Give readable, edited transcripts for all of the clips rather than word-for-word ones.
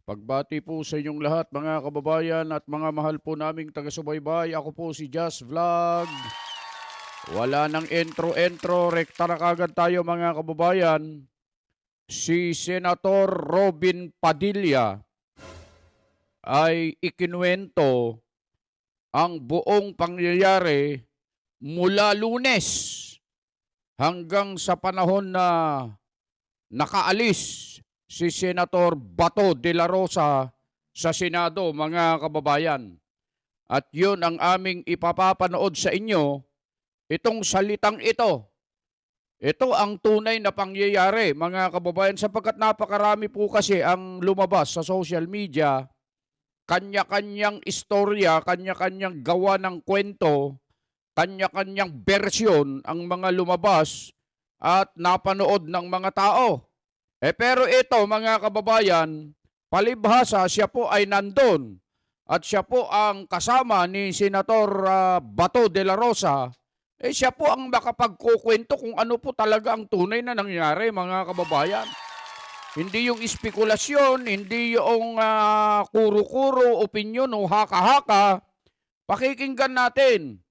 Pagbati po sa inyong lahat mga kababayan at mga mahal po naming taga-subaybay. Ako po si Just Vlog. Wala nang intro-intro, rekta na kagad tayo mga kababayan. Si Senator Robin Padilla ay ikinuwento ang buong pangyayari mula Lunes hanggang sa panahon na nakaalis si Senator Bato de la Rosa sa Senado, mga kababayan. At yun ang aming ipapapanood sa inyo, itong salitang ito. Ito ang tunay na pangyayari, mga kababayan, sapagkat napakarami po kasi ang lumabas sa social media, kanya-kanyang istorya, kanya-kanyang gawa ng kwento, kanya-kanyang bersyon ang mga lumabas at napanood ng mga tao. Pero ito mga kababayan, palibhasa siya po ay nandun at siya po ang kasama ni Senator Bato de la Rosa. Siya po ang makapagkukwento kung ano po talaga ang tunay na nangyari mga kababayan. Hindi yung espekulasyon, hindi yung kuro-kuro, opinyon o haka-haka. Pakikinggan natin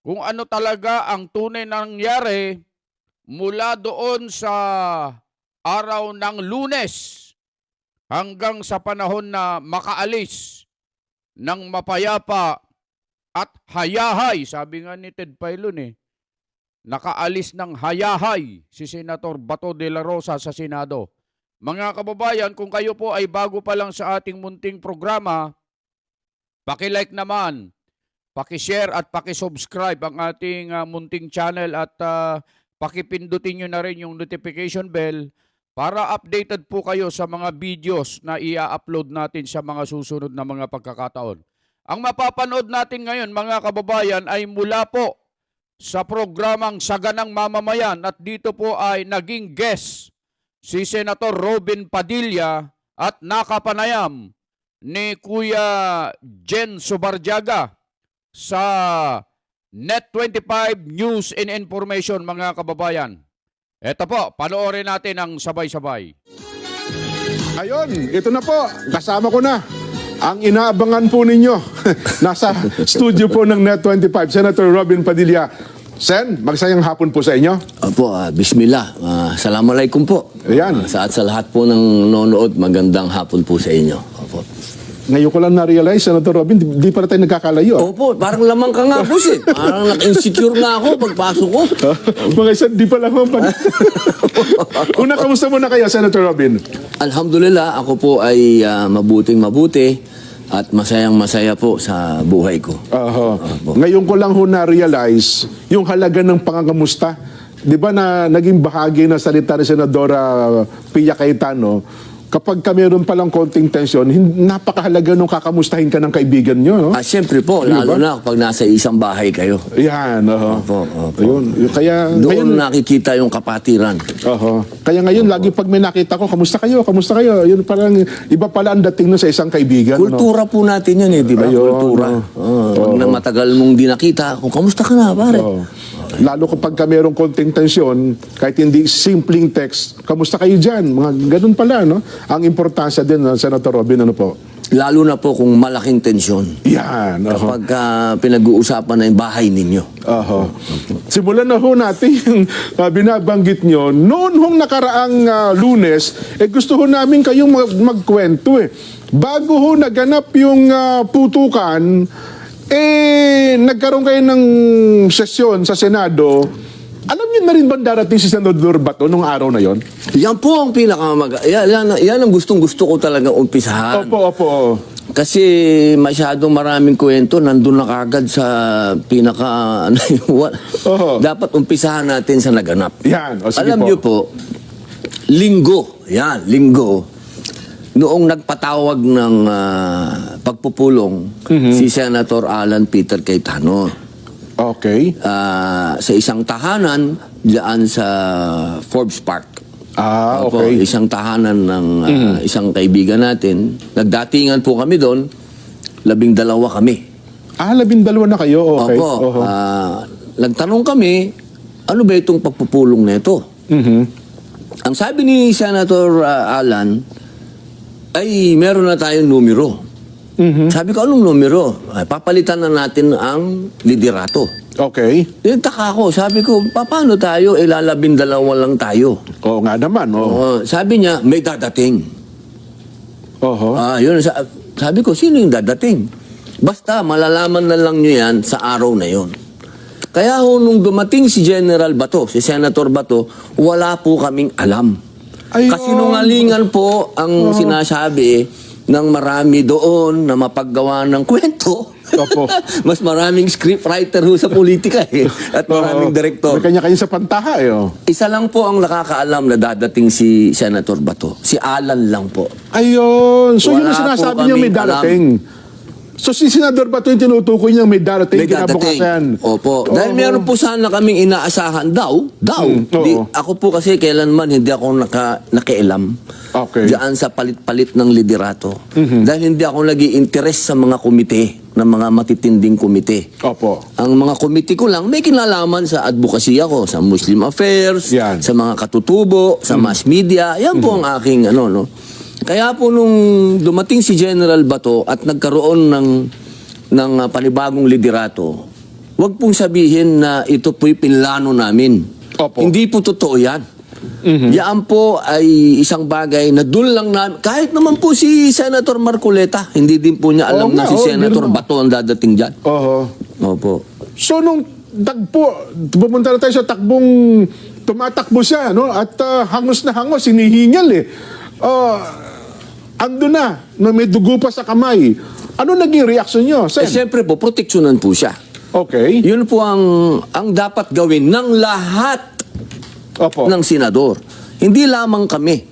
kung ano talaga ang tunay na nangyari mula doon sa araw ng Lunes hanggang sa panahon na makaalis ng mapayapa at hayahay. Sabi nga ni Ted Pailon nakaalis ng hayahay si Senator Bato de la Rosa sa Senado. Mga kababayan, kung kayo po ay bago pa lang sa ating munting programa, paki-like naman, paki-share at paki-subscribe ang ating munting channel at pakipindutin nyo na rin yung notification bell para updated po kayo sa mga videos na i-upload natin sa mga susunod na mga pagkakataon. Ang mapapanood natin ngayon mga kababayan ay mula po sa programang Saganang Mamamayan at dito po ay naging guest si Senator Robin Padilla at nakapanayam ni Kuya Jen Subarjaga sa Net25 News and Information mga kababayan. Ito po, panoorin natin ang sabay-sabay. Ayun, ito na po, kasama ko na ang inaabangan po ninyo. Nasa studio po ng Net25, Senator Robin Padilla. Sen, magsayang hapon po sa inyo. Opo, bismillah. Assalamualaikum po. Ayan. Sa lahat po ng nanonood, magandang hapon po sa inyo. Opo. Ngayon ko lang na-realize, Senator Robin, di pa rin tayo nagkakalayo. Opo, parang lamang ka nga po Parang na-insecure na ako pagpasok ko. Mga isa, di pa lang Una, kamusta muna kayo, Senator Robin? Alhamdulillah, ako po ay mabuting-mabuti at masayang-masaya po sa buhay ko. Ngayon ko lang na-realize yung halaga ng pangangamusta. Di ba na naging bahagi ng salita ni Senadora Pia Cayetano, kapag ka meron palang konting tensyon, napakahalaga nung kakamustahin ka ng kaibigan nyo, no? Siyempre po, lalo na kapag nasa isang bahay kayo. Yan, Opo. Ayun, kaya Doon nakikita yung kapatiran. Kaya ngayon, lagi pag may nakita ko, kamusta kayo? Kamusta kayo? Yun parang, iba pala ang dating nun sa isang kaibigan. Kultura po natin yan di ba? Ayun, Kultura. Pag na matagal mong di nakita, kung kamusta ka na, pare? Lalo kapag ka merong konting tensyon, kahit hindi simpleng text, kamusta kayo dyan? Mga ganun pala, no? Ang importansya din, Senator Robin, ano po? Lalo na po kung malaking tensyon. Yan. Kapag pinag-uusapan na yung bahay ninyo. Simulan na ho natin yung binabanggit nyo. Noon hong nakaraang Lunes, gusto ho namin kayong magkwento Bago ho naganap yung putukan, nagkaroon kayo ng sesyon sa Senado. Alam niyo na rin ba darating si Senador Bato nung araw na yon? Yan po ang yan ang gustong-gusto ko talagang umpisahan. Opo. Kasi masyadong maraming kwento, nandun na kagad sa pinaka... Dapat umpisahan natin sa naganap. Yan. Alam niyo po, linggo, noong nagpatawag ng pagpupulong si Senator Alan Peter Cayetano. Okay. Sa isang tahanan diyan sa Forbes Park. Okay. Isang tahanan ng isang kaibigan natin. Nagdatingan po kami doon. 12 kami. 12 na kayo? Okay. Opo. Nagtanong kami, ano ba itong pagpupulong nito? Ang sabi ni Senator Alan, ay meron na tayong numero. Sabi ko, anong numero? Ay, papalitan na natin ang liderato. Okay. Taka ko, sabi ko, paano tayo? 12 lang tayo. Oo nga naman. Oo. Sabi niya, may dadating. Oho. Yun, sabi ko, sino yung dadating? Basta, malalaman na lang nyo yan sa araw na yon. Kaya nung dumating si General Bato, si Senator Bato, wala po kaming alam. Ayun. Kasinungalingan po ang sinasabi ng marami doon na mapaggawa ng kwento. Opo. Mas maraming scriptwriter ho sa politika at maraming direktor. May kanya-kanya sa pantaha Isa lang po ang nakakaalam na dadating si Senator Bato. Si Alan lang po. Ayun. So Wala yung sinasabi po niya may kaming darating. So si Senador Bato yung tinutukoy niya may darating kinabukasan. Opo. Dahil meron po sana kaming inaasahan daw. oo. Ako po kasi kailanman hindi ako nakialam. Okay. Diyan sa palit-palit ng liderato. Dahil hindi ako nag-i-interest sa mga komite, ng mga matitinding komite. Opo. Ang mga komite ko lang, may kinalaman sa advocacy ako, sa Muslim affairs, Yan. sa mga katutubo, sa mass media. Yan po ang aking no. Kaya po nung dumating si General Bato at nagkaroon ng panibagong liderato, wag pong sabihin na ito po'y pinlano namin. Opo. Hindi po totoo yan. Yan po ay isang bagay na doon lang namin, kahit naman po si Senator Marcoleta, hindi din po niya alam Oo na nga, si oo, Senator hindi rin Bato ang dadating dyan. Oho. Opo. So nung pupunta na tayo sa takbong tumatakbo siya, no? At hangos na hangos, hinihingal ando na may dugo pa sa kamay. Ano naging reaksyon niyo, Sen? Siyempre po, proteksyonan po siya. Okay. Yun po ang dapat gawin ng lahat Opo. ng senador. Hindi lamang kami.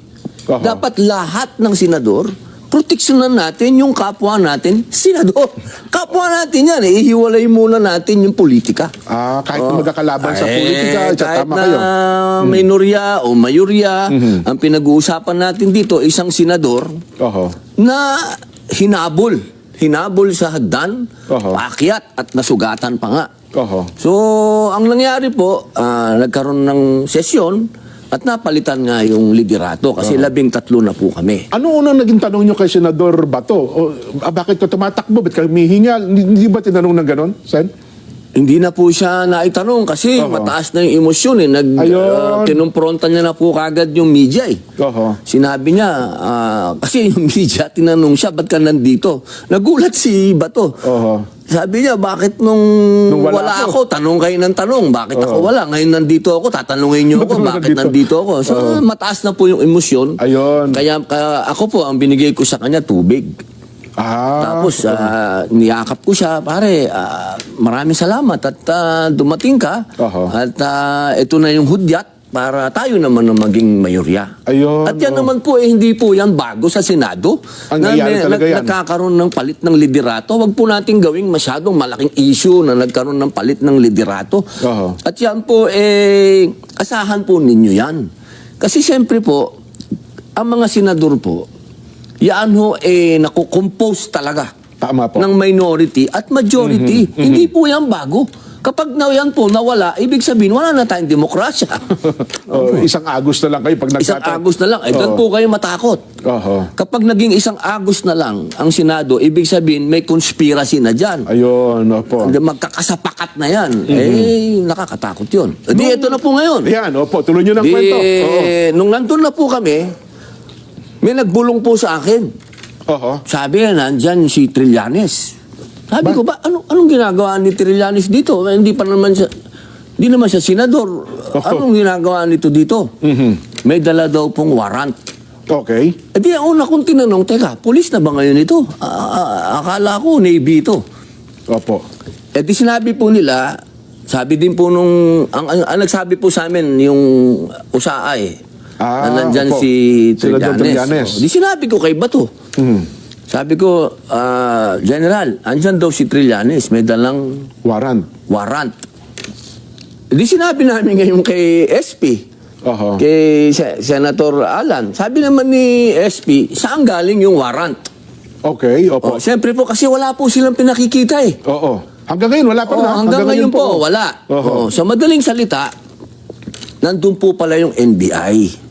Oho. Dapat lahat ng senador, proteksyonan natin yung kapwa natin, senador. Kapwa natin yan, ihiwalay muna natin yung politika. Kahit na magkakalaban sa politika, kahit tama na kayo. minorya o mayorya, ang pinag-uusapan natin dito, isang senador Oho. na hinabol sa hagdan, Oho. paakyat at nasugatan pa nga. Oho. So, ang nangyari po, nagkaroon ng sesyon at napalitan nga yung liderato kasi 13 na po kami. Ano unang naging tanong nyo kay Senador Bato? Bakit ka tumatakbo? Ba't ka humihingal? Hindi ba tinanong ng ganon, Sen? Hindi na po siya naitanong kasi Oho. mataas na yung emosyon Ayun. kinumpronta niya na po kagad yung media Oho. Sinabi niya, kasi yung media, tinanong siya, ba't ka nandito? Nagulat si Bato. Oho. Sabi niya, bakit nung wala wala ako? ako, tanong kayo ng tanong. Bakit ako wala? Ngayon nandito ako, tatanungin niyo ako, bakit nandito ako? So, mataas na po yung emosyon. Ayun. Kaya ako po, ang binigay ko sa kanya, tubig. Tapos, niyakap ko siya, pare, maraming salamat at dumating ka. Oho. At ito na yung hudyat para tayo naman na maging mayorya. Ayun, At yan naman po, hindi po yan bago sa Senado. Ang nangyari talaga yan. Nagkakaroon ng palit ng liderato. Huwag po natin gawing masyadong malaking issue na nagkaroon ng palit ng liderato. Oho. At yan po, asahan po ninyo yan. Kasi siyempre po, ang mga senador po, yan ho, nakukompose talaga Tama po. ng minority at majority. Hindi po yan bago. Kapag yan po nawala, ibig sabihin, wala na tayong demokrasya. Isang Agos na lang kayo pag Isang Agos na lang. Doon po kayo matakot. Oho. Kapag naging isang Agos na lang ang Senado, ibig sabihin, may conspiracy na dyan. Ayun, opo. Magkakasapakat na yan. Nakakatakot yun. Di, ito na po ngayon. Yan, opo. Tuloy nyo ng Di, kwento. Oo. nung nandun na po kami, may nagbulong po sa akin. Oho. Sabi nga, nandyan si Trillanes. Sabi ko, anong ginagawa ni Trillanes dito? Hindi naman siya senador. Anong ginagawa nito dito? May dala daw pong warrant. Okay. E di, una kong tinanong, teka, pulis na ba ngayon ito? Akala ko, Navy ito. Opo. E di sinabi po nila, sabi din po nung, ang nagsabi po sa amin, yung USAA na nandyan opo. si Senador Trillanes. Trillanes. Di sinabi ko kay Bato. Sabi ko, General, andyan daw si Trillanes, may dalang Warrant. warrant. Di sinabi namin ngayon kay SP, Oho. kay Senator Alan. Sabi naman ni SP, saan galing yung warrant? Okay, opo. Siyempre po, kasi wala po silang pinakikita Oo. Hanggang ngayon, wala pa na. hanggang ngayon po, wala. Oho. Sa madaling salita, nandun po pala yung NBI.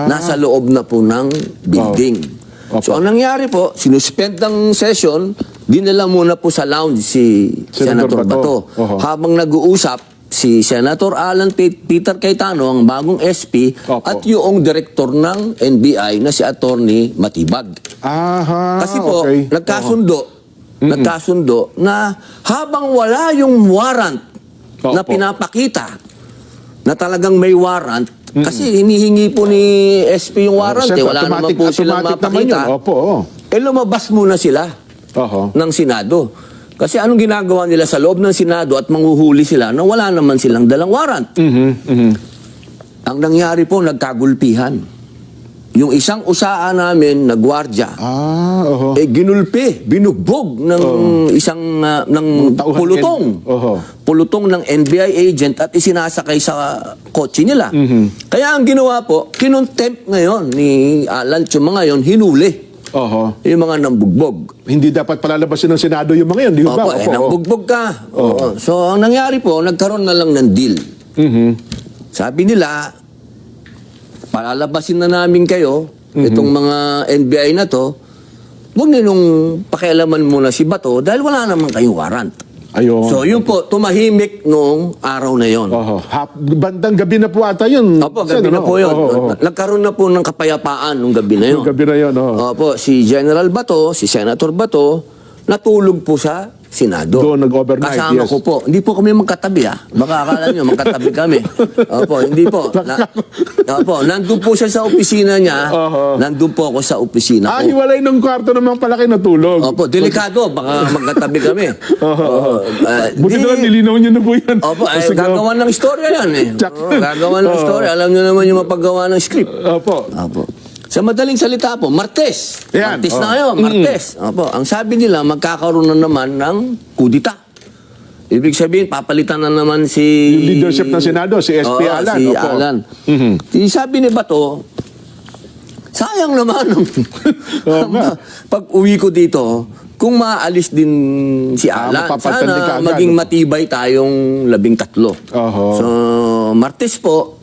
Nasa loob na po ng building. Opo. So ang nangyari po, sinuspend ng session, dinala muna po sa lounge si Senator Senator Bato. Bato. Oho. Habang nag-uusap, si Senator Alan Peter Cayetano, ang bagong SP, Opo. at yung director ng NBI na si Attorney Matibag. Aha, Kasi po, okay. nagkasundo na habang wala yung warrant na Opo. pinapakita na talagang may warrant, kasi hinihingi po ni SP yung warrant, Siyempre, wala naman po silang automatic naman mapakita. yun. Opo. Oh. Lumabas muna sila Oho. ng Senado. Kasi anong ginagawa nila sa loob ng Senado at manghuhuli sila na wala naman silang dalang warrant. Ang nangyari po, nagkagulpihan. Yung isang usaan namin na gwardya, Oho. ginulpi, binugbog ng isang ng Tauhan pulutong. Oho. Pulutong ng NBI agent at isinasakay sa kotse nila. Kaya ang ginawa po, kinontempt ngayon ni Alan Chuma ngayon, hinuli Oho. yung mga nambugbog. Hindi dapat palalabasin ng Senado yung mga yun, di ba? Opo, nambugbog ka. Oo. So, ang nangyari po, nagkaroon na lang ng deal. Sabi nila, palalabasin na namin kayo, itong mga NBI na to, huwag ninong pakialaman muna si Bato dahil wala naman kayong warrant. Ayun. So, yun po, tumahimik noong araw na yon. Oho. Bandang gabi na po ata yun. Opo, gabi na po yun. Nagkaroon na po ng kapayapaan nung gabi na yun. Gabi na yun, oho. Opo, si General Bato, si Senator Bato, natulog po sa Senado. Doon nag-overnight, Kasama yes. ko po. Hindi po kami magkatabi, ha? Baka akala nyo, magkatabi kami. Opo, hindi po. Opo, nandun po siya sa opisina niya. Oho. Nandun po ako sa opisina ko. Hiwalay ng kwarto naman pala kayo natulog. Opo, delikado. Baka magkatabi kami. Opo. Buti na lang, nilinaw nyo na po yan. Opo, Sige. gagawa ng istorya yan eh. Tsak. Gagawa ng istorya. Alam nyo naman yung mapaggawa ng script. Opo. Opo. Sa madaling salita po, Martes. Yan, Martes na oh. ngayon, Martes. Opo. Ang sabi nila, magkakaroon na naman ng kudita. Ibig sabihin, papalitan na naman si... Yung leadership ng Senado, si SP Oo, Alan. si Opo. Alan. Sabi ni Bato, sayang naman. Oo nga. Pag uwi ko dito, kung maalis din si Alan, mapapalitan din sana kaagad. maging matibay tayong 13. Oho. So, Martes po,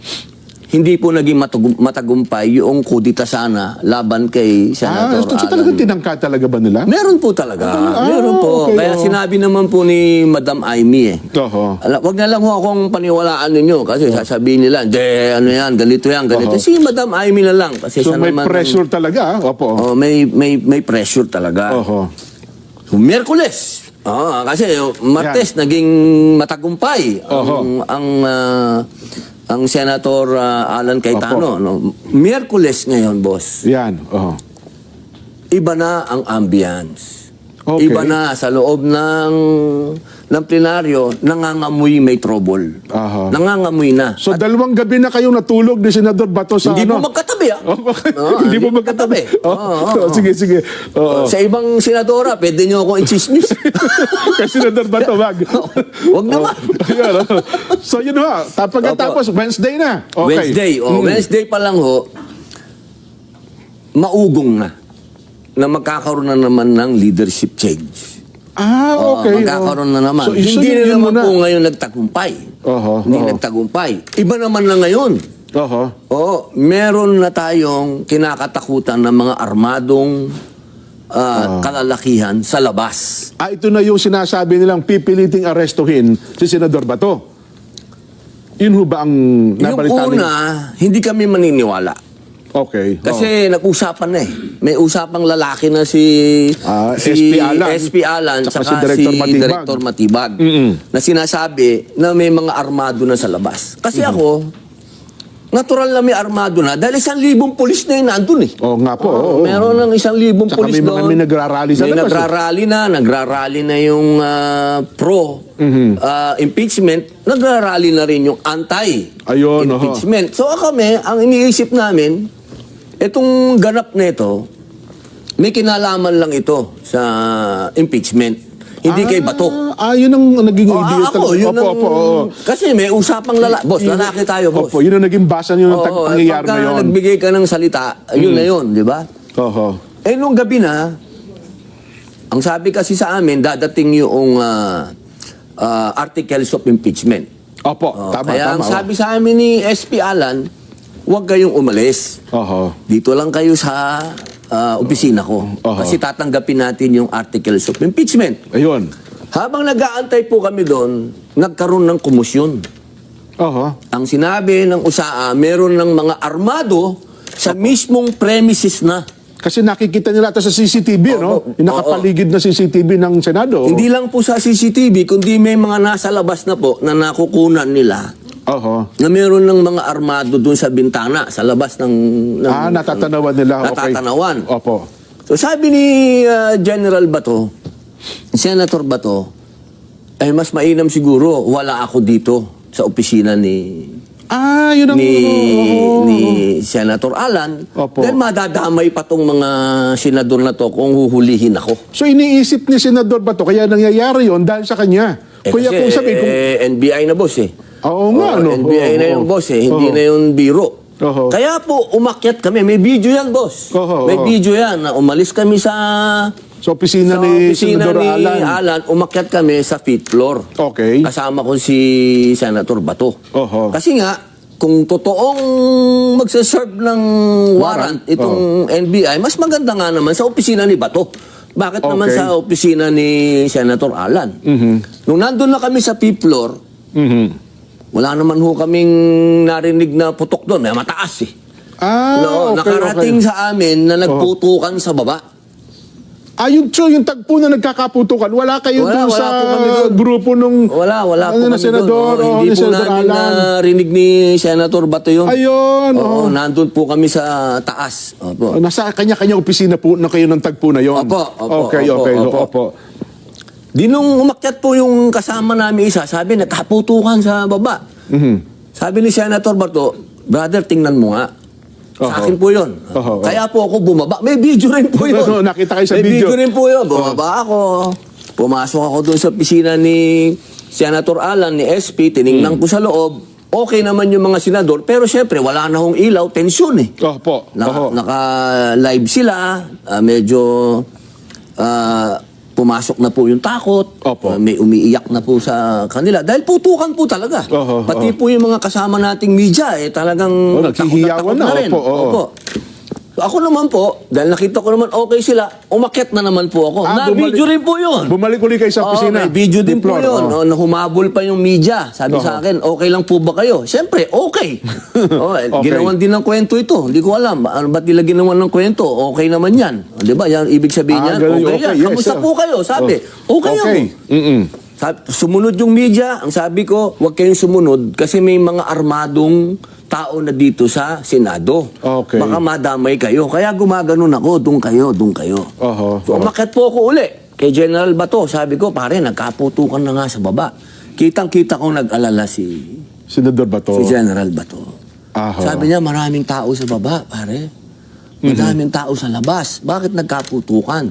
hindi po naging matagumpay yung kudita sana laban kay Senator So Alan. talagang tinangka talaga ba nila? Meron po talaga. Meron po. okay, Kaya oo. sinabi naman po ni Madam Amy Oho. Wag na lang ho akong paniwalaan ninyo kasi sasabihin nila, ano yan, ganito yan, ganito. Oho. Si Madam Amy na lang. Kasi So siya may naman, pressure talaga. Opo. may pressure talaga. Oho. Miyerkules. Kasi Martes naging matagumpay Oho. ang Senator Alan Cayetano. No? Miyerkules ngayon, boss. Yan. Oho. Iba na ang ambience. Okay. Iba na sa loob ng plenaryo, nangangamoy may trouble. Aha. Nangangamoy na. So dalawang gabi na kayong natulog ni Senador Bato sa Hindi ano? po magkatabi, ah. Hindi po magkatabi. Sige, sige. Oo. Sa ibang senadora, pwede nyo ako i-chismis. Kasi Senador Bato, wag. Huwag naman. Ayan, so yun ho, pagkatapos Wednesday na. Okay. Wednesday. Wednesday pa lang ho, maugong na magkakaroon na naman ng leadership change. Okay. Magkakaroon na naman. So, Hindi yun na naman muna. po ngayon nagtagumpay. Oho, Hindi oho. nagtagumpay. Iba naman na ngayon. Oho. Oo, meron na tayong kinakatakutan ng mga armadong kalalakihan sa labas. Ito na yung sinasabi nilang pipiliting arestuhin si Senador Bato. Yun ho ba ang Yung nabalita una, hindi kami maniniwala. Okay. Kasi nag-usapan na eh. May usapang lalaki na si SP Alan. SP Alan Tsaka saka si si Director Matibag. Director Matibag na sinasabi na may mga armado na sa labas. Kasi ako, natural na may armado na dahil 1,000 pulis na yun nandun eh. Oo nga po. oo. Meron ng 1,000 Tsaka pulis may mga doon. may nagrarally sa May labas, nagrarally na yung pro impeachment, nagrarally na rin yung Ayun, anti-impeachment. So kami, ang iniisip namin, itong ganap na ito, may kinalaman lang ito sa impeachment. Hindi kay Bato. Yun ang naging idea Ako, yun Opo, ang... opo, oo. Kasi may usapang boss, lalaki tayo, boss. Opo, yun ang naging basa nyo ng pangyayari pagka na yun. nagbigay ka ng salita, yun na yun, di ba? Oho. Nung gabi na, ang sabi kasi sa amin, dadating yung articles of impeachment. Opo, tama, Kaya tama. ang sabi sa amin ni SP Alan, huwag kayong umalis. Oho. Dito lang kayo sa opisina ko. Aha. Kasi tatanggapin natin yung articles of impeachment. Ayun. Habang nag-aantay po kami doon, nagkaroon ng kumusyon. Aha. Ang sinabi ng USAA, meron ng mga armado sa mismong premises na. Kasi nakikita nila ata sa CCTV, no? Opo. Yung nakapaligid na CCTV ng Senado. Hindi lang po sa CCTV, kundi may mga nasa labas na po na nakukunan nila Aha. na meron ng mga armado doon sa bintana, sa labas ng Natatanawan nila. Okay. Natatanawan. Opo. So sabi ni General Bato, Senator Bato, ay mas mainam siguro wala ako dito sa opisina ni Yun ang... ni Senator Alan. Opo. Dahil madadamay pa tong mga senador na to kung huhulihin ako. So iniisip ni Senador Bato, kaya nangyayari yon dahil sa kanya. Kaya Kasi kung sabi, kung... NBI na boss eh. Oo nga, no? NBI na yung boss eh, hindi na yung biro. Oho. Kaya po umakyat kami. May video yan, boss. Oho, May oho. video yan na umalis kami sa opisina ni Senador Alan. Alan, umakyat kami sa 5th floor. Okay. Kasama ko si Senator Bato. Oho. Kasi nga, kung totoong magsaserve ng warrant itong NBI, mas maganda nga naman sa opisina ni Bato. Bakit naman Okay. sa opisina ni Senator Alan? Nung nandun na kami sa 5th floor, wala naman ho kaming narinig na putok doon. May mataas eh. Okay, nakarating okay. sa amin na nagputukan sa baba. Yung tagpo na nagkakaputukan, wala kayo Wala, dun wala sa po kami dun. grupo nung... Wala po na kami Senador, doon. o Hindi ni po Senador namin Alan. narinig ni Senator Bato yun. Ayun, Oo, nandun po kami sa taas. Opo. Nasa kanya-kanya opisina po na kayo ng tagpo na yon. Opo, opo, Okay, opo, okay. opo. Opo. Di nung umakyat po yung kasama namin isa, sabi, nagkaputukan sa baba. Sabi ni Senator Bato, brother, tingnan mo nga. Sa akin po yun. Oho. Kaya po ako bumaba. May video rin po yun. Oo, nakita kayo sa May video. video rin po yun. Bumaba ako. Pumasok ako doon sa opisina ni Senator Alan, ni SP. Tinignan ko sa loob. Okay naman yung mga senador. Pero syempre, wala na hong ilaw. Tensyon eh. Opo. Oho. Naka-live sila. Medyo pumasok na po yung takot. Opo. May umiiyak na po sa kanila. Dahil putukan po talaga. Oho, Pati po yung mga kasama nating media, talagang naghihiyawan takot na. rin. Opo, oo. Opo. So, ako naman po, dahil nakita ko naman okay sila, umakyat na naman po ako. Na-video rin po yun. Bumalik ulit kayo sa Oo, opisina. may video din po Floor, yun. oo. Na humabol pa yung media. Sabi sa akin, okay lang po ba kayo? Siyempre, okay. Okay. Ginawan din ng kwento ito. Hindi ko alam. Ba't nila ginawan ng kwento? Okay naman yan. Di ba? Yan, ibig sabihin yan, ganun yung okay yan. yes, Kamusta sir. po kayo? Sabi, okay ako. Mm-mm. Sumunod yung media. Ang sabi ko, huwag kayong sumunod kasi may mga armadong tao na dito sa Senado. Okay. Baka madamay kayo. Kaya gumaganon ako, doon kayo, doon kayo. Oho. So, umakyat po ako uli kay General Bato. Sabi ko, pare, nagkaputukan na nga sa baba. Kitang-kita kong nag-alala si Senador Bato. General Bato. Aha. Sabi niya, maraming tao sa baba, pare. Madaming tao sa labas. Bakit nagkaputukan?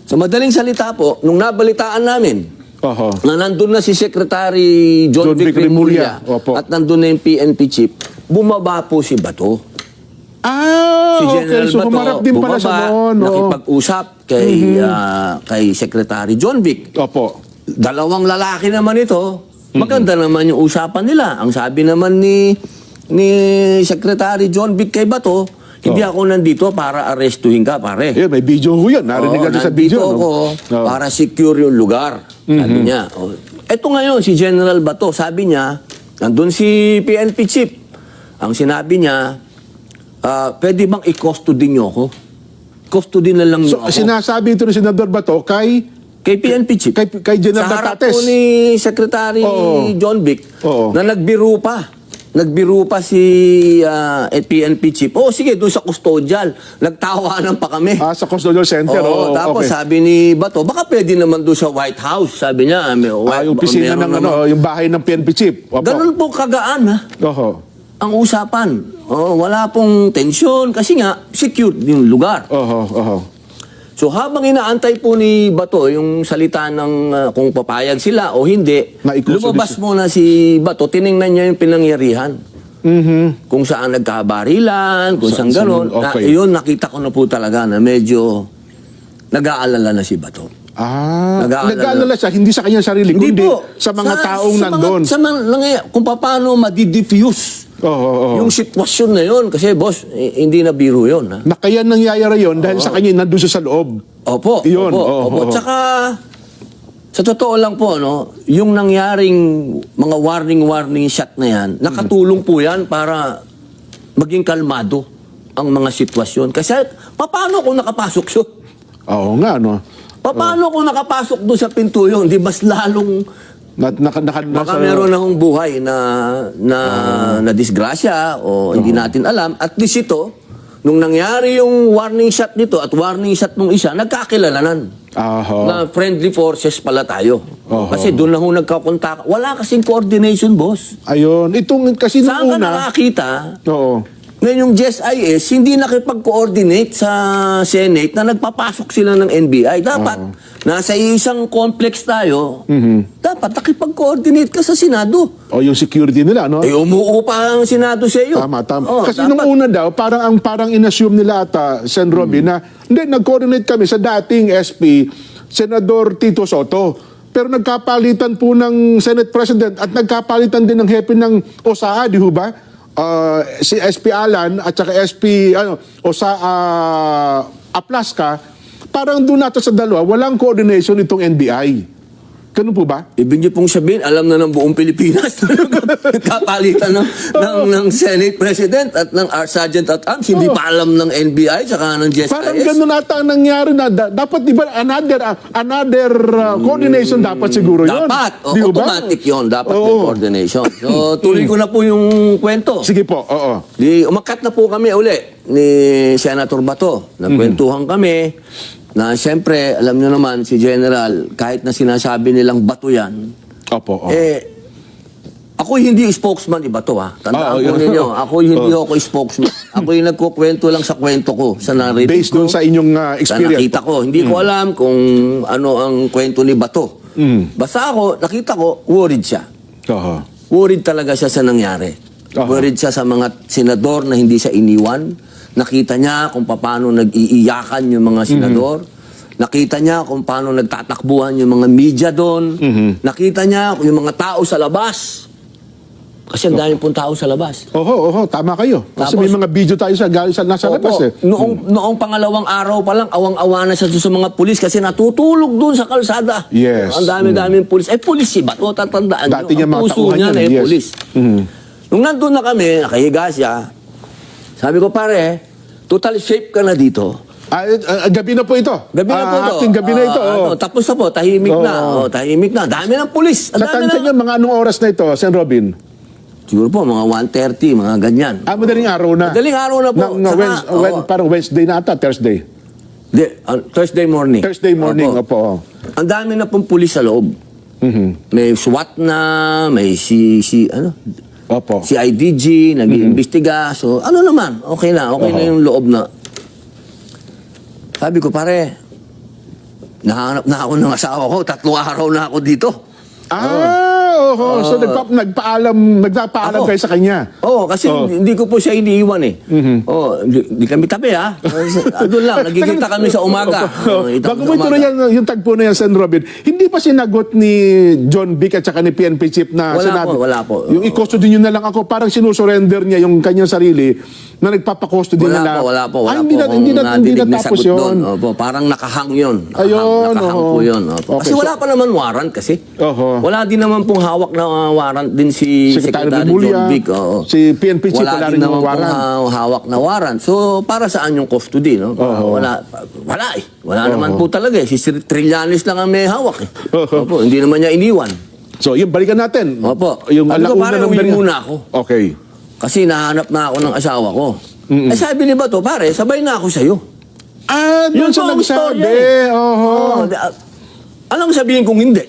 So, madaling salita po, nung nabalitaan namin, Oho. na nandun na si Secretary John Vic Remulla Opo. at nandun na yung PNP chief, bumaba po si Bato. Si General okay. So, Bato, humarap din pala siya noon. Oo. nakipag-usap kay Secretary John Vic. Opo. Dalawang lalaki naman ito. Maganda naman yung usapan nila. Ang sabi naman ni Secretary John Vic kay Bato, hindi ako nandito para arestuhin ka, pare. Ayun, may video ho yan. Narinig Oo, natin sa video. nandito ako No? para secure yung lugar. Sabi niya. Ito ngayon, si General Bato, sabi niya, nandun si PNP chief. Ang sinabi niya, pwede bang i-custody niyo ako? Custody na lang niyo So, ako. sinasabi ito ni Senador Bato kay Kay PNP chief. kay General Sa harap Batates. po ni Secretary Oo. John Vic Oo. na nagbiro pa. Nagbiro pa si PNP chief. Oh, sige, doon sa custodial. Nagtawanan pa kami. sa Custodial Center. Oo, tapos okay. sabi ni Bato, baka pwede naman doon sa White House. Sabi niya, yung opisina meron ng naman. yung bahay ng PNP chief. Opo. Ganun po kagaan, ha? Oho. Ang usapan. Wala pong tensyon kasi nga, secure yung lugar. Oho. So habang inaantay po ni Bato yung salita ng kung papayag sila o hindi, Na-i-custody lumabas muna si Bato, tiningnan niya yung pinangyarihan. Kung saan nagkabarilan, kung saan gano'n. okay. Yun, nakita ko na po talaga na medyo nag-aalala na si Bato. Nag-aalala siya, hindi sa kanyang sarili, kundi sa mga taong nandun. Kung paano madi-diffuse Oo. Yung sitwasyon na yun, kasi boss, hindi na biro yun. Ha? Na kaya nangyayari yon dahil sa kanya nandun siya sa loob. Opo, Yun, opo, oo, opo. oo. Tsaka, sa totoo lang po, no, yung nangyaring mga warning shot na yan, nakatulong po yan para maging kalmado ang mga sitwasyon. Kasi, paano kung nakapasok siya? Oo nga, no? Paano kung nakapasok doon sa pinto yun? Di mas lalong baka meron na akong buhay na disgrasya o hindi natin alam. At least ito, nung nangyari yung warning shot nito at warning shot nung isa, nagkakilalanan. Na friendly forces pala tayo. Kasi doon na ho nagkakontak. Wala kasing coordination, boss. Ayun. Itong kasi Saan nung ka una... nakakita? Oo. Ngayon yung GSIS, hindi nakipag-coordinate sa Senate na nagpapasok sila ng NBI. Dapat, nasa isang complex tayo, dapat nakipag-coordinate ka sa Senado. O yung security nila, no? Eh, umuupa ang Senado sa iyo. Tama. Oh, Kasi dapat- nung una daw, parang inassume nila ata, Sen. Robin, na hindi, nag-coordinate kami sa dating SP, Senador Tito Soto. Pero nagkapalitan po ng Senate President at nagkapalitan din ng hepe ng OSA, di ho ba? Si SP Alan at saka SP Aplaska, parang doon nato sa dalawa, walang coordination itong NBI. Ganun po ba? Ibig niyo pong sabihin, alam na ng buong Pilipinas kapalitan ng Senate President at ng Sergeant at Arms. Hindi pa alam ng NBI tsaka ng GSIS. Parang ganun ata ang nangyari na dapat di ba another coordination dapat siguro yun. Dapat. Di ho ba? Automatic yun. Dapat may Oo. coordination. So, tuloy ko na po yung kwento. Sige po, oo. Umakat na po kami uli ni Senator Bato. Nagkwentuhan kami na siyempre, alam nyo naman, si General, kahit na sinasabi nilang Bato yan, Opo, ako hindi spokesman ni Bato, ha. Tandaan Oo, po yun. ninyo, ako hindi ako spokesman. Ako yung nagkukwento lang sa kwento ko, sa narrative based ko. doon sa inyong Sa experience. nakita ko. Hindi ko alam kung ano ang kwento ni Bato. Basta ako, nakita ko, worried siya. Oo. Worried talaga siya sa nangyari. Aha. Worried siya sa mga senador na hindi siya iniwan. Nakita niya kung paano nag-iiyakan yung mga senador. Nakita niya kung paano nagtatakbuhan yung mga media doon. Nakita niya yung mga tao sa labas. Kasi ang dami pong tao sa labas. Oho, tama kayo. Kasi Tapos- may mga video tayo nasa labas eh. Noong pangalawang araw pa lang, awang-awa na siya sa mga pulis kasi natutulog doon sa kalsada. Yes. Ang dami-daming pulis. Eh, pulis si Bato, tatandaan Dati nyo. niya Ang mga puso tauhan niya yan, na yes. pulis. Nung nandun na kami, nakahiga siya, sabi ko, pare, total shape ka na dito. Gabi na po ito. Gabi na po ito. Ating gabi na ito. Tapos na po, tahimik na. Tahimik na. Dami ng pulis. Ang dami Natansya na. niyo mga anong oras na ito, Sen. Robin? Siguro po, mga 1:30, mga ganyan. Madaling araw na. Madaling araw na po. Saka, Parang Wednesday na ata, Thursday. Thursday morning. Thursday morning, opo. Ang dami na pong pulis sa loob. May SWAT na, may Opo. si IDG, nag-iimbestiga. So, ano naman, okay na yung loob na. Sabi ko, pare, nahanap na ako ng asawa ko, 3 araw na ako dito. So nagpapaalam kayo sa kanya. Oo, kasi hindi ko po siya iniiwan eh. Hindi kami tabi ha. Doon lang, nagkikita kami sa umaga. Bago mo ituloy yung tagpo na yan, Sen. Robin, hindi pa sinagot ni John Vic at saka ni PNP Chief na sinabi. Wala po. Yung i-custody nyo na lang ako, parang sinusurrender niya yung kanyang sarili na nagpapakustody na lang. Wala po. Hindi na tapos yun. Opo, parang nakahang yun. Ayun, Nakahang po yun. Opo. Kasi Okay, wala pa naman warrant kasi. Oho. Wala din naman pong hawak na warrant din si Secretary Secretary Remulla, John Vic. Oo. si PNP Chief, wala rin din naman yung pong warrant. hawak na warrant. So, para saan yung custody? No? Wala eh. Wala naman po talaga eh. Si Trillanes lang ang may hawak eh. Opo, hindi naman niya iniwan. So, yun, balikan natin. Opo. Yung Sabi ko, alauna pare, ng uwi balikan. muna ako. Okay. Kasi nahanap na ako ng asawa ko. Eh sabi ni Bato, pare, sabay na ako sa'yo. Doon Yun siya po ang nagsabi. istorya eh. Oho. Anong sabihin kung hindi?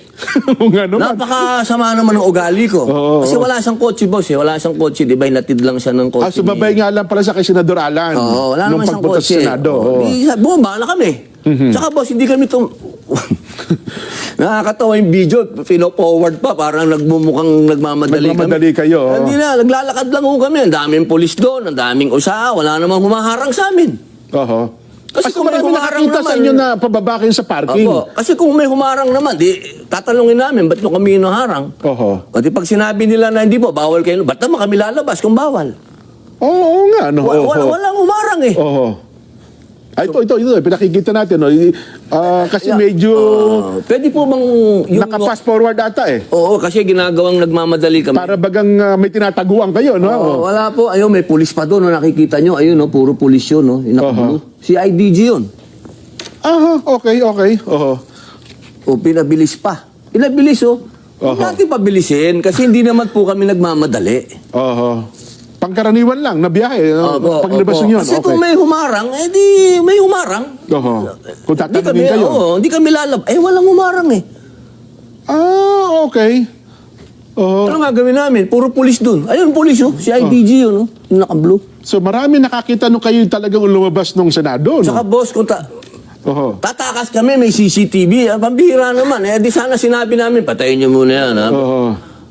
Nga naman. Napakasama naman ng ugali ko. Oo. Kasi wala siyang kotse, boss. Eh. Wala siyang kotse. Di ba, hinatid lang siya ng kotse. Sumabay nga lang pala siya kay Senador Alan. Oo, wala nung naman siyang pagpunta sa kotse. Senado. Oo. Bumaba na kami. Tsaka, boss, hindi kami nakakatawa yung video. Pino-forward pa. Parang nagmumukhang nagmamadali kami. Nagmamadali kayo, oo. Hindi na. Naglalakad lang ho kami. Ang daming polis doon. Ang daming usa. Wala namang humaharang sa amin. Oho. Kasi kung may marami humarang nakakita sa naman- inyo na pababa kayo sa parking. Opo. Kasi kung may humarang naman, di tatanungin namin, ba't nyo kami hinaharang? Oho. O di pag sinabi nila na hindi po, bawal kayo, ba't naman kami lalabas kung bawal? Oo nga, no. Oho. Walang humarang eh. Oho. Ito, pinakikita natin. No? Kasi medyo Pwede po bang... nakapass forward ata eh. Oo, kasi ginagawang nagmamadali kami. Para bagang may tinataguan kayo, no? Oo, wala po. Ayun, may pulis pa doon. No, nakikita nyo. Ayun, no, puro pulis yun. No, inakabulo. Si IDG yun. Aha, okay. Oho. O, pinabilis pa. Pinabilis, oh. Huwag Oho. natin pabilisin kasi hindi naman po kami nagmamadali. Oho. Pangkaraniwan lang na biyahe. Opo, Paglabas opo. nyo. Kasi Okay. kung may humarang, eh di may humarang. Oho. Kung Hindi kami, tatanungin kayo. hindi kami lalab. Eh, walang humarang eh. Okay. Oho. Ano nga gawin namin? Puro pulis dun. Ayun, pulis, oh. Si IDG yun, oh. Yung naka-blue. So marami nakakita nung kayo talagang lumabas nung Senado, no? Saka boss, kung Oho. tatakas kami, may CCTV. Pambihira naman. Eh, di sana sinabi namin, patayin nyo muna yan, ha? Oho.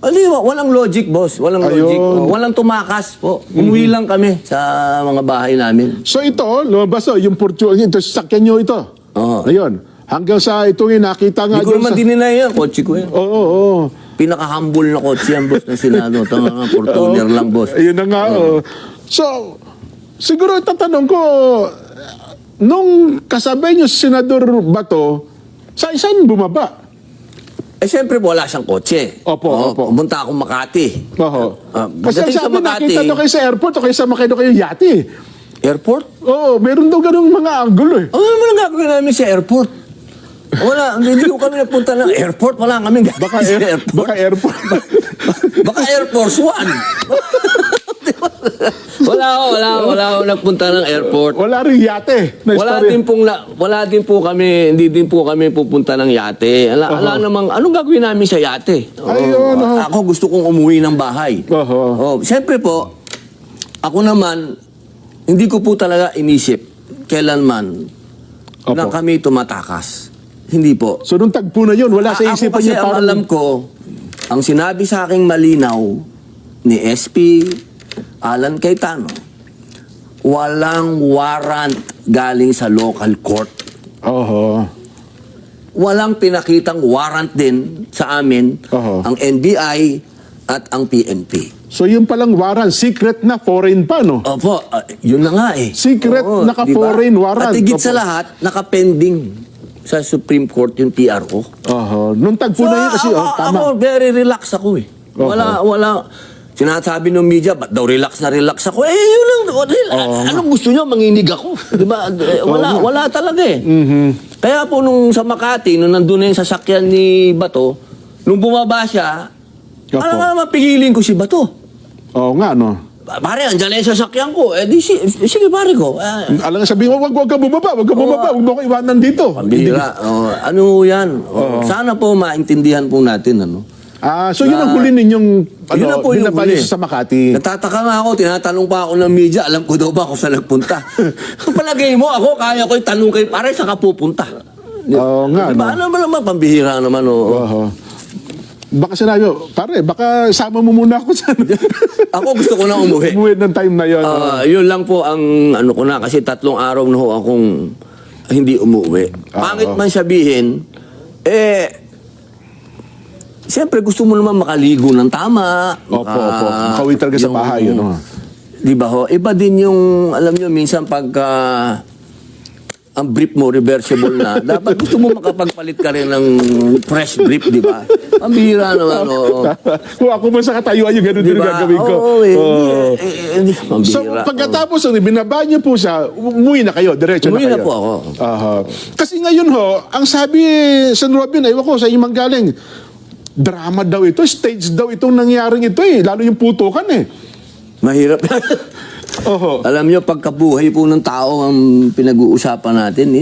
Walang logic, boss. Walang Ayun. logic. Walang tumakas po. Umuwi lang kami sa mga bahay namin. So ito, lumabas yung ito, sasakyan nyo ito. Oo. Ayun. Hanggang sa itong nakita nga Hindi ko dun naman sa... dininay yan. Kotse ko yan. Oo. Pinaka-humble na kotse yan, boss, na Senado. Tama nga, Fortuner lang, boss. Ayun na nga. So, siguro tatanong ko, nung kasabay nyo si Senador Bato, saan bumaba? Eh, siyempre po, wala siyang kotse. Opo. Pumunta akong Makati. Oho. Kasi Pagdating sa sabi, Makati, nakita nyo kayo sa airport o kayo sa makino kayo yati. airport? Oo, meron daw ganung mga angulo eh. Ano naman ang gagawin namin sa airport? Wala, hindi ko kami napunta ng airport. Wala kaming gagawin Baka, sa airport. baka airport. Baka Air Force One. wala ako nagpunta ng airport. Wala rin yate. Na Wala din po kami, hindi din po kami pupunta ng yate. Ala namang, anong gagawin namin sa yate? Ayun, Ako gusto kong umuwi ng bahay. Oho. Siyempre po, ako naman, hindi ko po talaga inisip kailanman Opo. na kami tumatakas. Hindi po. So nung tagpo na yun, wala sa Ako isipan kasi niyo ang parang... alam ko, ang sinabi sa aking malinaw ni SP Alan Cayetano, walang warrant galing sa local court. Oho. Walang pinakitang warrant din sa amin Oho. ang NBI at ang PNP. So yung palang warrant, secret na foreign pa, no? Opo, yun na nga eh. Secret, naka-foreign warrant. At higit sa Opo. lahat, naka-pending sa Supreme Court yung PRO. Oho. Nung tagpo na yun kasi, tama. Ako, very relax ako eh. Oho. Wala. Sinasabi ng media, ba't daw relax ako? Eh, yun lang. Anong gusto nyo? Manginig ako. Di ba? Wala talaga eh. Mm-hmm. Kaya po nung sa Makati, nung nandun na yung sasakyan ni Bato, nung bumaba siya, Opo. alam nga naman, pigilin ko si Bato. Oo nga, no? Pare, andyan na yung sasakyan ko. Eh, di, sige pare ko. Alam nga sabihin mo, wag ka bumaba, wag mo ko iwanan dito. Pambira. Ano yan? Sana po maintindihan po natin, ano? So yun ang huli ninyong Yun na po yung huli. sa Makati. Natataka nga ako, tinatanong pa ako ng media, alam ko daw ba kung saan nagpunta? Kung palagay mo, ako, kaya ko itanong kayo, pare, saan ka pupunta? Oo nga, Diba? no? Ano ba naman, pambihira naman, oo. Oho. Baka sinabi, pare, baka sama mo muna ako sa... Ako gusto ko na umuwi. Umuwi ng time na yun. Yun lang po ang ano ko na, kasi 3 araw na ho akong hindi umuwi. Pangit man sabihin, siyempre gusto mo naman makaligo ng tama. Opo. Makauwi talaga sa bahay, yun, no? Di ba ho? Iba din yung, alam nyo, minsan pagka ang brief mo reversible na, dapat gusto mo makapagpalit ka rin ng fresh brief, di ba? Ang bihira naman, oo. Kung ako man sa katayuan yung gano'n din ang gagawin ko. Oo, Oo. ang So bihira. pagkatapos binaba niyo po siya, umuwi na kayo, diretso Umuwi na na kayo. po ako. Aha. Kasi ngayon ho, ang sabi San Robin, aywan ko sa inyong manggaling, drama daw ito, stage daw itong nangyaring ito eh, lalo yung putukan eh. Mahirap. Oho. Alam nyo, pagkabuhay po ng tao ang pinag-uusapan natin,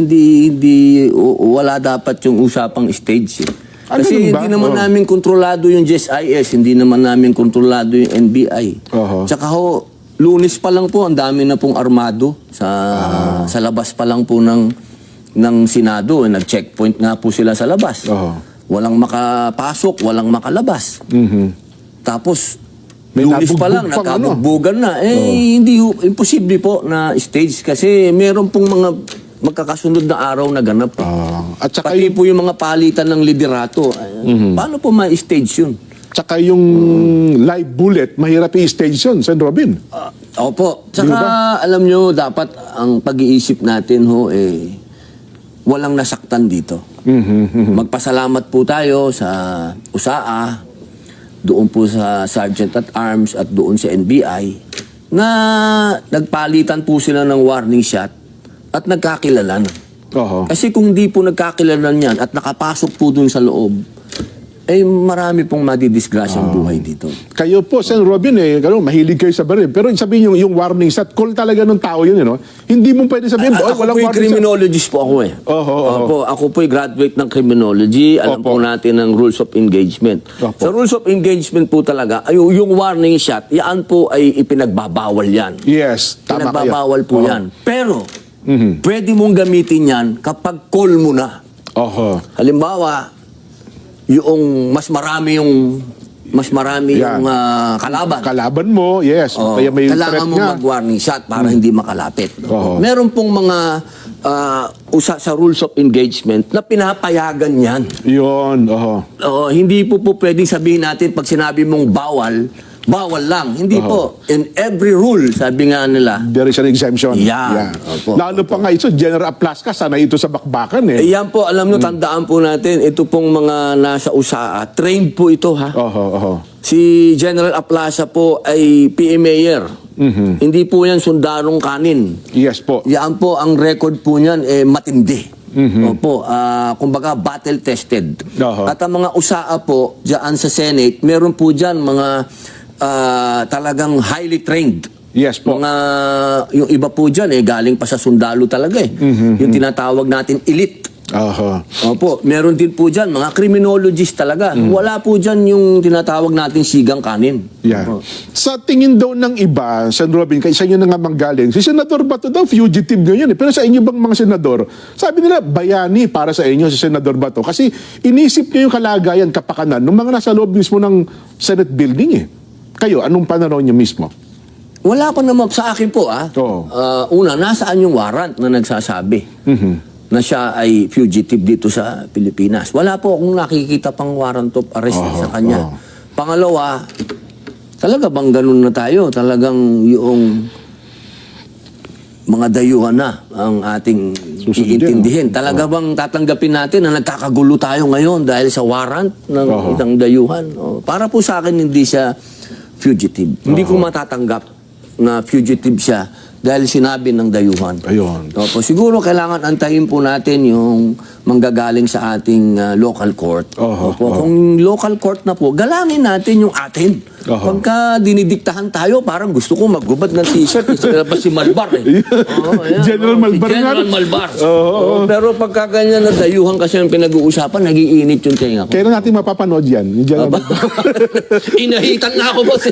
wala dapat yung usapang stage. Eh. Kasi ganun ba? hindi naman Oo. namin kontrolado yung GSIS, hindi naman namin kontrolado yung NBI. Oho. Tsaka ho, Lunes pa lang po, ang dami na pong armado sa labas pa lang po ng Senado. Nag-checkpoint nga po sila sa labas. Oho. Walang makapasok, walang makalabas. Mhm. Tapos, May Lunes pa lang, nabugbog pang nagkabugbugan na. Hindi, imposible po na stage kasi meron pong mga magkakasunod na araw na ganap. At saka Pati po yung mga palitan ng liderato. Paano po ma-stage yun? Tsaka yung live bullet, mahirap i-stage yun, Sen. Robin. Opo. Tsaka alam nyo, dapat ang pag-iisip natin walang nasaktan dito. Magpasalamat po tayo sa USAA, doon po sa Sergeant at Arms at doon sa NBI na nagpalitan po sila ng warning shot at nagkakilalan. Oho. Kasi kung hindi po nagkakilalan yan at nakapasok po dun sa loob, marami pong madidisgrasyang buhay dito. Kayo po, Sen. Robin, mahilig kayo sa baril. Pero sabihin yung warning shot, call talaga ng tao yun, Hindi mo pwede sabihin, Ako walang po'y warning shot. criminologist po ako Oho. Opo, ako po'y graduate ng criminology. Alam Opo. po natin ang rules of engagement. Opo. Sa rules of engagement po talaga, yung warning shot, yan po ay ipinagbabawal yan. Yes, tama kayo. Pinagbabawal po Oho. yan. Pero, pwede mong gamitin yan kapag call mo na. Oho. Halimbawa, yung mas marami yung Yan. kalaban. Kalaban mo, yes. Oh, Kaya may kailangan threat mo nga. mag-warning shot para hindi makalapit. Oo. Meron pong mga sa rules of engagement na pinapayagan yan. Yun, oho. Hindi po pwedeng sabihin natin pag sinabi mong bawal, bawal lang. Hindi po. In every rule, sabi nga nila, There is an exemption. Yeah. Opo. Lalo pa nga ito, General Aplaska, sana ito sa bakbakan yan po, alam nyo, tandaan po natin, ito pong mga nasa USAA, trained po ito ha. Oho. Si General Aplaza po ay PMAyer. Hindi po yan sundarong kanin. Yes po. Yan po, ang record po niyan matindi. Opo, kumbaga battle tested. Oho. At ang mga USAA po, diyan sa Senate, meron po diyan mga talagang highly trained. Yes po. Yung iba po diyan galing pa sa sundalo talaga Yung tinatawag natin elite. Oho. Opo, meron din po dyan, mga criminologist talaga. Wala po dyan yung tinatawag natin sigang kanin. Yeah. Opo. Sa tingin daw ng iba, Sen. Robin, kay sa inyo na nga manggaling, si Senador Bato daw, fugitive ngayon Pero sa inyo bang mga senador, sabi nila, bayani para sa inyo si Senador Bato. Kasi inisip niya yung kalagayan, kapakanan, ng mga nasa loob mismo ng Senate building Kayo, anong pananaw niyo mismo? Wala pa naman sa akin po Oo. Una, nasaan yung warrant na nagsasabi na siya ay fugitive dito sa Pilipinas? Wala po akong nakikita pang warrant of arrest sa kanya. Pangalawa, talaga bang ganun na tayo? Talagang yung mga dayuhan na ang ating Susundin, iintindihin. Talaga bang tatanggapin natin na nagkakagulo tayo ngayon dahil sa warrant ng isang dayuhan? Para po sa akin, hindi siya fugitive. Hindi ko matatanggap na fugitive siya dahil sinabi ng dayuhan. Ayun. Opo, siguro kailangan antayin po natin yung manggagaling sa ating local court. Opo, kung local court na po, galangin natin yung atin. Pagka dinidiktahan tayo, parang gusto ko maggubad ng t-shirt. Isa si Malbar ayan. General Malbar Si General nga. Malbar. Pero pagka ganyan na dayuhan kasi yung pinag-uusapan, nagiinit yung tenga ko. Kailan natin mapapanood yan? Yung General Malbar. Inahitan na ako, boss.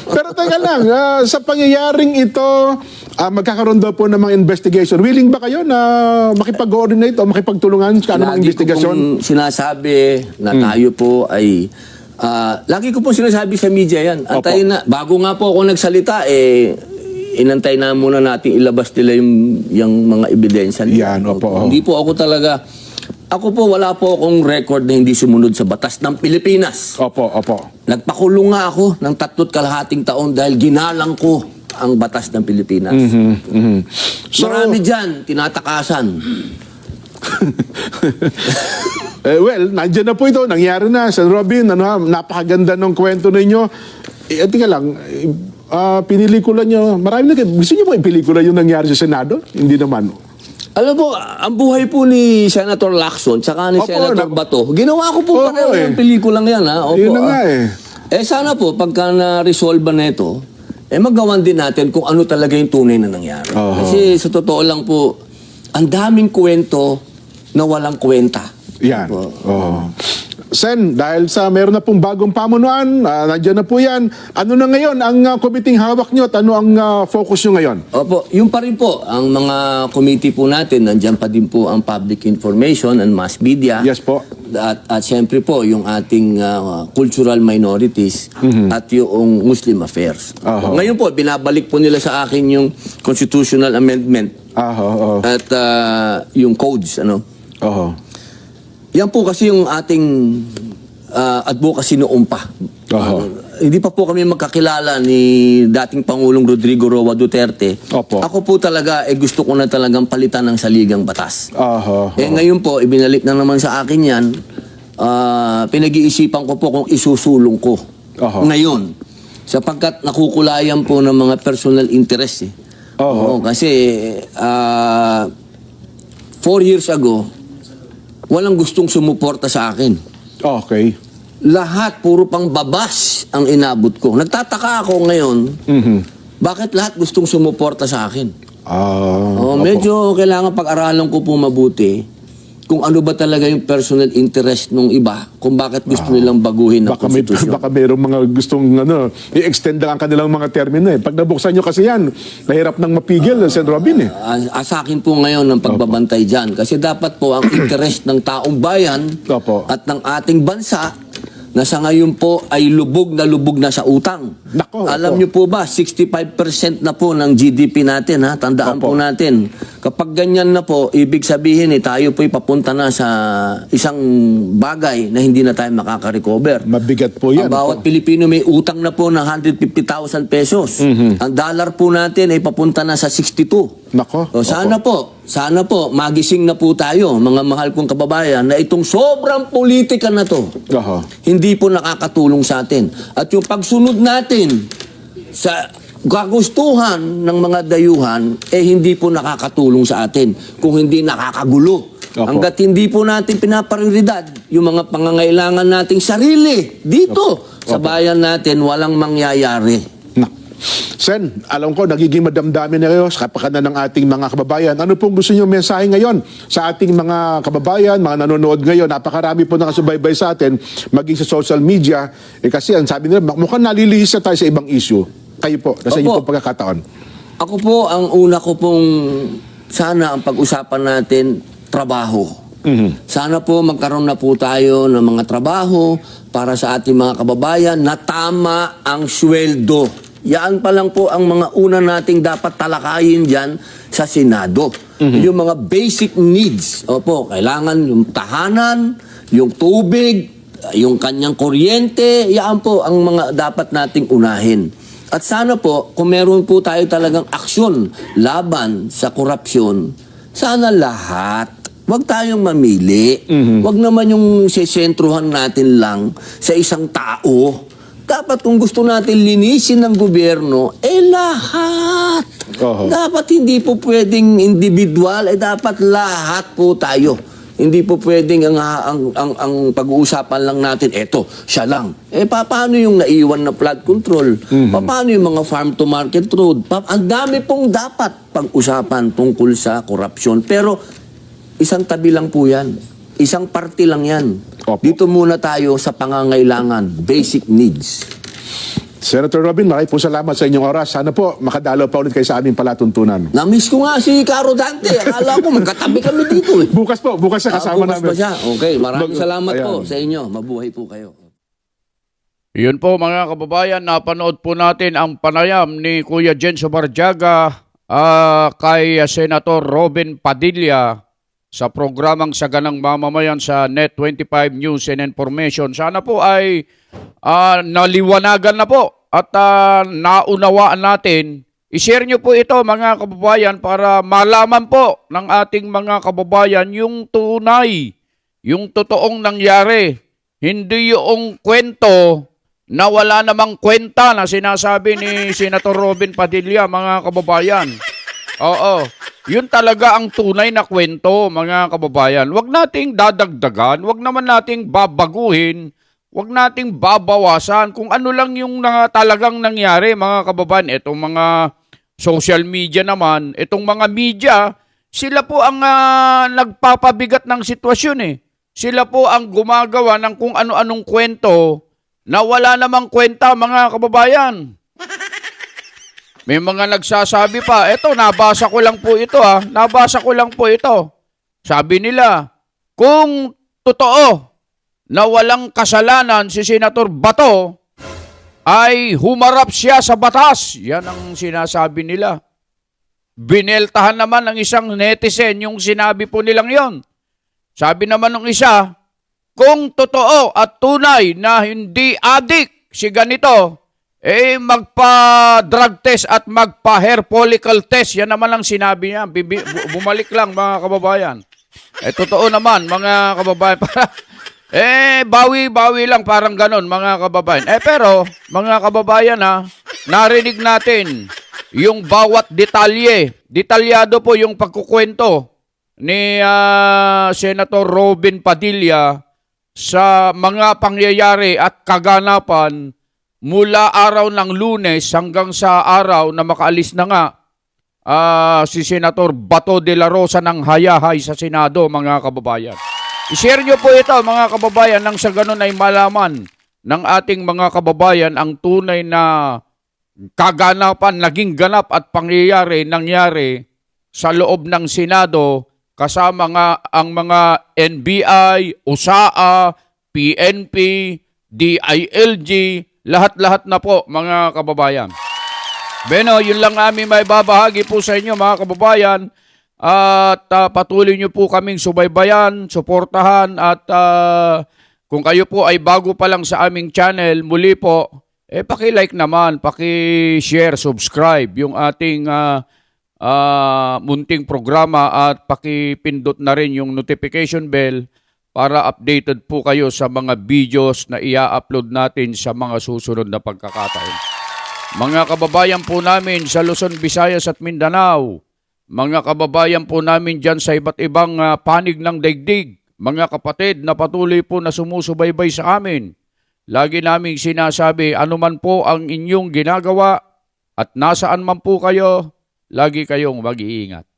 Pero teka lang, sa pangyayaring ito, magkakaroon daw po ng mga investigation. Willing ba kayo na makipag-coordinate o makipagtulungan sa anumang investigasyon? Lagi ko pong sinasabi na tayo po ay lagi ko po sinasabi sa media yan. Antayin na. Bago nga po ako nagsalita, inantay na muna natin ilabas nila yung mga ebidensya nila. Yan, opo. Hindi po ako talaga, ako po wala po akong record na hindi sumunod sa batas ng Pilipinas. Opo. Nagpakulong nga ako ng 3.5 taon dahil ginalang ko ang batas ng Pilipinas. So, Marami dyan, tinatakasan. Nandiyan na po ito. Nangyari na. Sen. Robin, napakaganda ng kwento ninyo. Tika lang, pinelikula nyo. Marami na. Gusto nyo po ipelikula yung nangyari sa Senado? Hindi naman. Alam mo, ang buhay po ni Senator Lacson tsaka ni Opo, Senator Bato, ginawa ko po pareho yung pelikulang yan. Opo, Yun na nga sana po, pagka na-resolve na ito, magawan din natin kung ano talaga yung tunay na nangyari. Kasi sa totoo lang po, ang daming kwento na walang kwenta. Yan. Sen, dahil sa meron na pong bagong pamunuan, nandiyan na po yan. Ano na ngayon ang committee hawak nyo at ano ang focus nyo ngayon? Opo, yun pa rin po. Ang mga committee po natin, nandiyan pa din po ang public information and mass media. Yes po. At siyempre po, yung ating cultural minorities at yung Muslim affairs. Ngayon po, binabalik po nila sa akin yung constitutional amendment Oo. at yung codes, ano. Oo. Yan po kasi yung ating advocacy noon pa. Hindi pa po kami magkakilala ni dating Pangulong Rodrigo Roa Duterte. Opo. Ako po talaga, gusto ko na talagang palitan ng saligang batas. Oo. Ngayon po, ibinalik na naman sa akin yan. Pinag-iisipan ko po kung isusulong ko. Ngayon. Sapagkat nakukulayan po ng mga personal interest. Oo, kasi 4 years ago, walang gustong sumuporta sa akin. Okay. Lahat, puro pang babas ang inabot ko. Nagtataka ako ngayon, bakit lahat gustong sumuporta sa akin? Medyo kailangan pag-aralan ko po mabuti kung ano ba talaga yung personal interest ng iba, kung bakit gusto nilang baguhin ang konstitusyon. Baka mayroong mga gustong i-extend lang ang kanilang mga termino. Pag nabuksan nyo kasi yan, nahirap nang mapigil, Sen. Robin. Asakin po ngayon ng pagbabantay dyan. Kasi dapat po ang interest ng taong bayan at ng ating bansa na sa ngayon po ay lubog na sa utang. Alam niyo po ba, 65% na po ng GDP natin, ha? Tandaan po natin. Kapag ganyan na po, ibig sabihin tayo po'y papunta na sa isang bagay na hindi na tayo makaka-recover. Mabigat po yan. Ang bawat Pilipino may utang na po ng 150,000 pesos. Ang dollar po natin ay papunta na sa 62. Sana po, magising na po tayo, mga mahal kong kababayan, na itong sobrang politika na to, hindi po nakakatulong sa atin. At yung pagsunod natin sa kagustuhan ng mga dayuhan, hindi po nakakatulong sa atin, kung hindi nakakagulo. Hanggat hindi po natin pinaprioridad yung mga pangangailangan nating sarili dito sa bayan natin, walang mangyayari. Sen, alam ko, nagiging madamdamin na kayo sa kapakanan ng ating mga kababayan. Ano pong gusto niyo mensahe ngayon sa ating mga kababayan, mga nanonood ngayon? Napakarami po nakasubaybay sa atin, maging sa social media. Kasi ang sabi nila, mukhang nalilihis na tayo sa ibang issue. Kayo po, nasa inyo pong pagkakataon. Ako po, ang una ko pong sana ang pag-usapan natin, trabaho. Sana po magkaroon na po tayo ng mga trabaho para sa ating mga kababayan na tama ang sweldo. Yan pa lang po ang mga una nating dapat talakayin dyan sa Senado. Yung mga basic needs. Kailangan yung tahanan, yung tubig, yung kanyang kuryente, yan po ang mga dapat nating unahin. At sana po, kung meron po tayo talagang aksyon laban sa korupsyon, sana lahat. Huwag tayong mamili. Huwag naman yung sesentruhan natin lang sa isang tao. Dapat kung gusto natin linisin ng gobyerno, lahat. Dapat hindi po pwedeng individual, dapat lahat po tayo. Hindi po pwedeng ang pag-uusapan lang natin, siya lang. Paano yung naiwan na flood control? Paano yung mga farm to market road? Ang dami pong dapat pag-usapan tungkol sa korupsyon. Pero isang tabi lang po yan. Isang party lang yan. Dito muna tayo sa pangangailangan, basic needs. Senator Robin, maraming po salamat sa inyong oras. Sana po makadalaw pa ulit kayo sa aming palatuntunan. Na-miss ko nga si Caro Dante. Akala ko magkatabi kami dito. Bukas siya kasama namin. Bukas pa siya. Okay, maraming salamat po sa inyo. Mabuhay po kayo. Yun po mga kababayan, napanood po natin ang panayam ni Kuya Jenso Barjaga kay Senator Robin Padilla sa programang Saganang Mamamayan sa Net25 News and Information. Sana po ay naliwanagan na po at naunawaan natin. I-share nyo po ito mga kababayan para malaman po ng ating mga kababayan yung tunay, yung totoong nangyari. Hindi yung kwento na wala namang kwenta na sinasabi ni Senator Robin Padilla, mga kababayan. Oo. Yun talaga ang tunay na kwento, mga kababayan. Huwag nating dadagdagan, huwag naman nating babaguhin, huwag nating babawasan kung ano lang yung talagang nangyari, mga kababayan. Itong mga social media naman, itong mga media, sila po ang nagpapabigat ng sitwasyon eh. Sila po ang gumagawa ng kung ano-anong kwento na wala namang kwenta, mga kababayan. May mga nagsasabi pa, nabasa ko lang po ito nabasa ko lang po ito. Sabi nila, kung totoo na walang kasalanan si Senator Bato, ay humarap siya sa batas. Yan ang sinasabi nila. bineltahan naman ng isang netizen yung sinabi po nilang yon. Sabi naman ng isa, kung totoo at tunay na hindi adik si ganito, magpa-drug test at magpa-hair follicle test. Yan naman ang sinabi niya. Bumalik lang mga kababayan. Totoo naman mga kababayan. Bawi-bawi lang parang ganon mga kababayan. Pero mga kababayan narinig natin yung bawat detalye. Detalyado po yung pagkukwento ni Senator Robin Padilla sa mga pangyayari at kaganapan mula araw ng Lunes hanggang sa araw na makaalis na nga si Senator Bato de la Rosa ng hayahay sa Senado, mga kababayan. I-share nyo po ito, mga kababayan, nang sa ganun ay malaman ng ating mga kababayan ang tunay na kaganapan, naging ganap at pangyayari nangyari sa loob ng Senado kasama nga ang mga NBI, USAA, PNP, DILG, lahat-lahat na po mga kababayan. Beno, yun lang namin may babahagi po sa inyo mga kababayan at patuloy nyo po kaming subaybayan, suportahan at kung kayo po ay bago pa lang sa aming channel, muli po, paki-like naman, paki-share, subscribe yung ating munting programa at pakipindot na rin yung notification bell para updated po kayo sa mga videos na ia-upload natin sa mga susunod na pagkakataon. Mga kababayan po namin sa Luzon, Visayas at Mindanao, mga kababayan po namin dyan sa iba't ibang panig ng daigdig, mga kapatid na patuloy po na sumusubaybay sa amin, lagi naming sinasabi, anuman po ang inyong ginagawa at nasaan man po kayo, lagi kayong mag-iingat.